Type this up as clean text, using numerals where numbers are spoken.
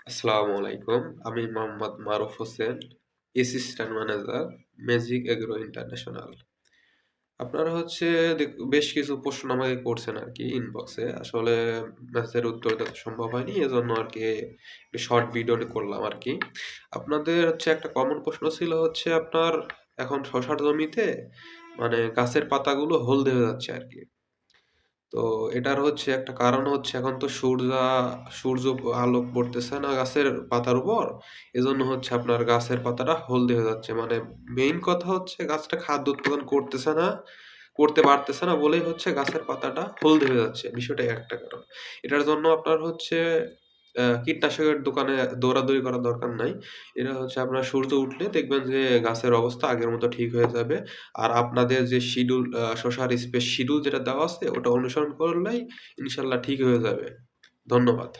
আসসালামু আলাইকুম। আমি Mohammad Maruf Hossain, assistant manager, Magic Agro International. আপনারা বেশ কিছু প্রশ্ন আমাকে করছেন আরকি ইনবক্সে। আসলে মেসেজের উত্তর দেওয়া সম্ভব হয়নি। এজন্য আরকি একটু শর্ট ভিডিওটি করলাম আরকি। আপনাদের একটা কমন প্রশ্ন ছিল আপনার এখন শসার জমিতে মানে গাছের পাতাগুলো হলদে হয়ে যাচ্ছে আরকি। তো এটার একটা কারণ এখন তো সূর্য আলো পড়তেছে না গাছের পাতার উপর। এজন্য আপনার গাছের পাতাটা হলদে হয়ে যাচ্ছে। মানে মেইন কথা গাছটা খাদ্য উৎপাদন করতে পারতেছে না বলেই গাছের পাতাটা হলদে হয়ে যাচ্ছে। বিষয়টা একটা কারণ। এটার জন্য আপনার কীটনাশকের দোকানে দৌড়াদৌড়ি করার দরকার নাই। এটা আপনার সূর্য উঠলে দেখবেন যে গাছের অবস্থা আগের মতো ঠিক হয়ে যাবে। আর আপনাদের যে শসার শিডিউল যেটা দেওয়া আছে ওটা অনুসরণ করলেই ইনশাআল্লাহ ঠিক হয়ে যাবে। ধন্যবাদ।